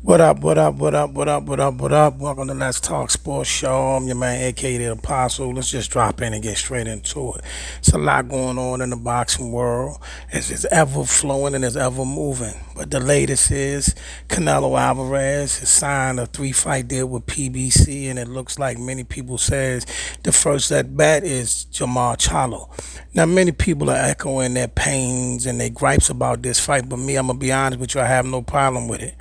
What up, what up, what up, what up, what up, what up? Welcome to Let's Talk Sports Show. I'm your man, aka The Apostle. Let's just drop in and get straight into it. It's a lot going on in the boxing world. It's ever flowing and it's ever moving. But the latest is Canelo Alvarez has signed a 3-fight deal with PBC, and it looks like many people says the first at bat is Jamall Charlo. Now, many people are echoing their pains and their gripes about this fight, but me, I'm gonna be honest with you, I have no problem with it.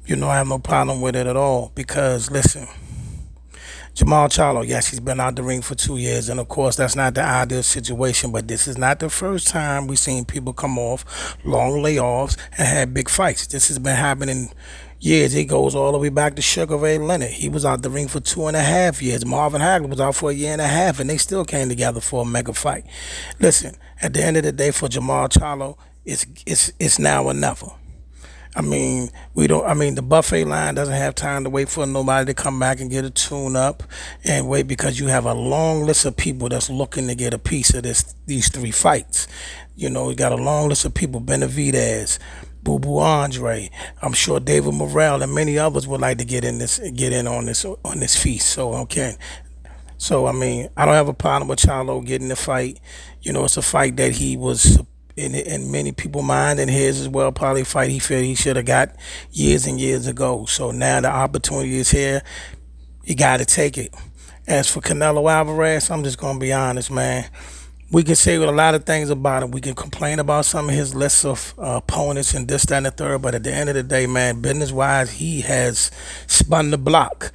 I have no problem with it at all because, listen, Jamall Charlo, yes, he's been out the ring for 2 years, and of course, that's not the ideal situation, but this is not the first time we've seen people come off long layoffs and had big fights. This has been happening years. It goes all the way back to Sugar Ray Leonard. He was out the ring for 2.5 years. Marvin Hagler was out for a year and a half, and they still came together for a mega fight. Listen, at the end of the day, for Jamall Charlo, it's now or never. I mean, we don't. I mean, the buffet line doesn't have time to wait for nobody to come back and get a tune up and wait because you have a long list of people that's looking to get a piece of these 3 fights. You got a long list of people: Benavidez, Boo Boo Andre. I'm sure David Morrell and many others would like to get in on this feast. So okay. So I mean, I don't have a problem with Charlo getting the fight. It's a fight that he was in many people's mind and his as well, probably a fight he felt he should have got years and years ago. So now the opportunity is here. You got to take it. As for Canelo Alvarez, I'm just gonna be honest, man. We can say a lot of things about him. We can complain about some of his lists of opponents and this, that, and the third. But at the end of the day, man, business-wise, he has spun the block.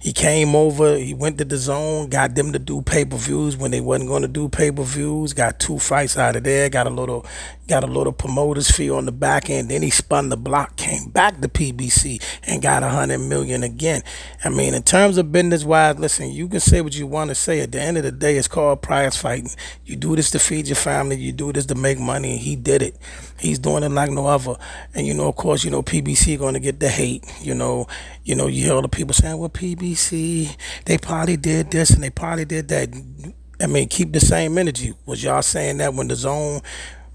He came over, he went to the zone, got them to do pay-per-views when they wasn't going to do pay-per-views. Got 2 fights out of there. Got a little promoter's fee on the back end. Then he spun the block, came back to PBC, and got 100 million again. I mean, in terms of business-wise, listen, you can say what you want to say. At the end of the day, it's called prize fighting. You do this to feed your family. You do this to make money. And he did it. He's doing it like no other. And of course, PBC going to get the hate. You hear all the people saying, "Well, PBC, they probably did this and they probably did that." I mean, keep the same energy. Was y'all saying that when the zone,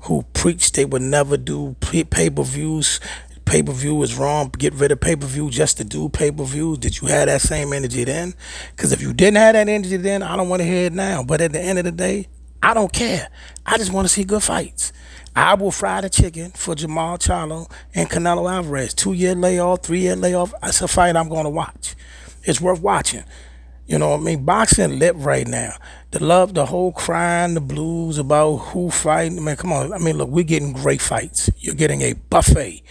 who preached they would never do pay-per-views? Pay-per-view is wrong. Get rid of pay-per-view just to do pay-per-views. Did you have that same energy then? Because if you didn't have that energy then, I don't want to hear it now. But at the end of the day, I don't care. I just want to see good fights. I will fry the chicken for Jamall Charlo and Canelo Alvarez. 2-year layoff, 3-year layoff. That's a fight I'm going to watch. It's worth watching. You know what I mean? Boxing lit right now. The love, the whole crying, the blues about who fighting. I mean, come on. I mean, look, we're getting great fights. You're getting a buffet.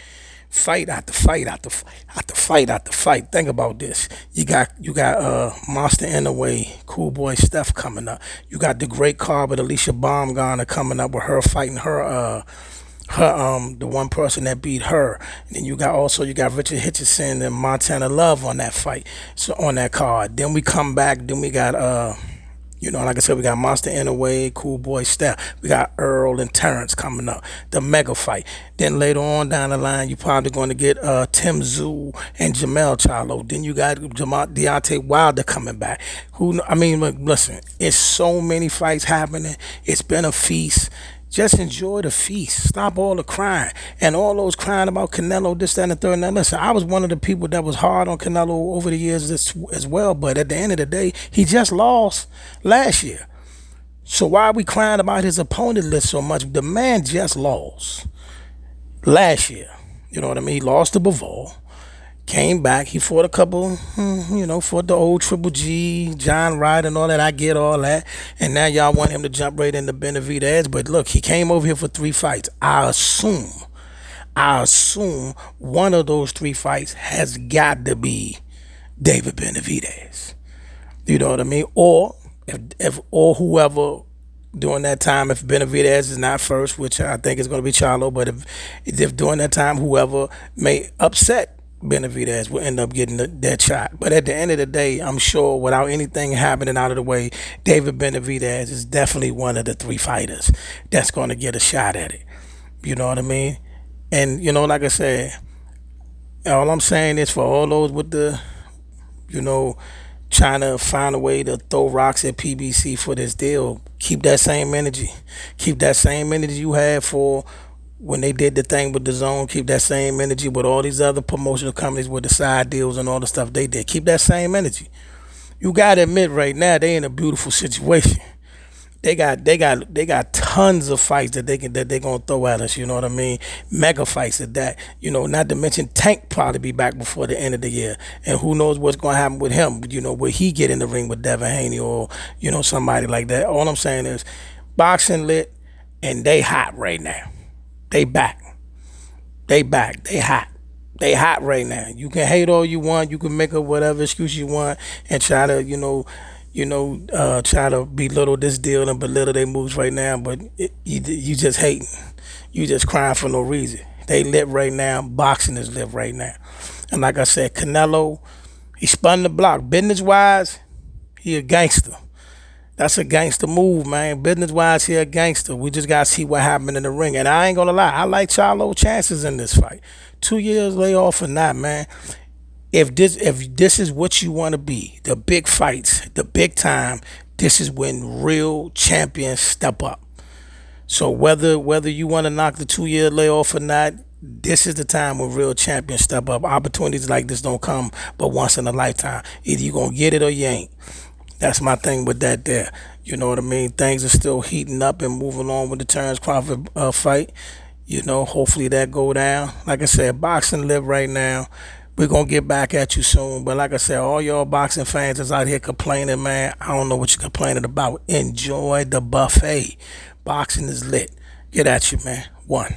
Fight after fight after fight after fight after fight. Think about this. You got Monster in the way, Cool Boy Steph coming up. You got the great card with Alicia Baumgartner coming up with her fighting her the one person that beat her. And then you got Richard Hitchison and Montana Love on that fight. So on that card. Then we come back, then we got like I said, we got Monster in a way, Cool Boy Steph. We got Earl and Terrence coming up, the mega fight. Then later on down the line, you're probably going to get Tim Tszyu and Jamall Charlo. Then you got Deontay Wilder coming back. I mean, look, listen, it's so many fights happening. It's been a feast. Just enjoy the feast. Stop all the crying. And all those crying about Canelo, this, that, and the third. Now, listen, I was one of the people that was hard on Canelo over the years as well. But at the end of the day, he just lost last year. So why are we crying about his opponent list so much? The man just lost last year. You know what I mean? He lost to Bivol. Came back, he fought a couple, fought the old Triple G, John Wright and all that. I get all that. And now y'all want him to jump right into Benavidez. But look, he came over here for 3 fights. I assume one of those 3 fights has got to be David Benavidez. You know what I mean? Or or whoever during that time, if Benavidez is not first, which I think is going to be Charlo, but if during that time whoever may upset Benavidez will end up getting that shot. But at the end of the day, I'm sure without anything happening out of the way, David Benavidez is definitely one of the 3 fighters that's going to get a shot at it. You know what I mean? And, like I said, all I'm saying is for all those with the, trying to find a way to throw rocks at PBC for this deal, keep that same energy. Keep that same energy you had for when they did the thing with the zone, keep that same energy with all these other promotional companies with the side deals and all the stuff they did. Keep that same energy. You gotta admit right now they in a beautiful situation. They got tons of fights that they gonna throw at us. You know what I mean? Mega fights at that. You know, not to mention Tank probably be back before the end of the year, and who knows what's gonna happen with him? You know, will he get in the ring with Devin Haney or somebody like that? All I'm saying is, boxing lit, and they hot right now. They back. They back. They hot. They hot right now. You can hate all you want. You can make up whatever excuse you want and try to, try to belittle this deal and belittle their moves right now. But you just hating. You just crying for no reason. They lit right now. Boxing is lit right now. And like I said, Canelo, he spun the block. Business wise, he a gangster. That's a gangster move, man. Business wise, he a gangster. We just gotta see what happened in the ring. And I ain't gonna lie, I like Charlo chances in this fight. 2 years layoff or not, man. If this is what you want to be, the big fights, the big time, this is when real champions step up. So whether you want to knock the 2 year layoff or not, this is the time when real champions step up. Opportunities like this don't come but once in a lifetime. Either you gonna get it or you ain't. That's my thing with that there. You know what I mean? Things are still heating up and moving on with the Terrence Crawford fight. You know, hopefully that go down. Like I said, boxing live right now. We're going to get back at you soon. But like I said, all y'all boxing fans is out here complaining, man. I don't know what you're complaining about. Enjoy the buffet. Boxing is lit. Get at you, man. One.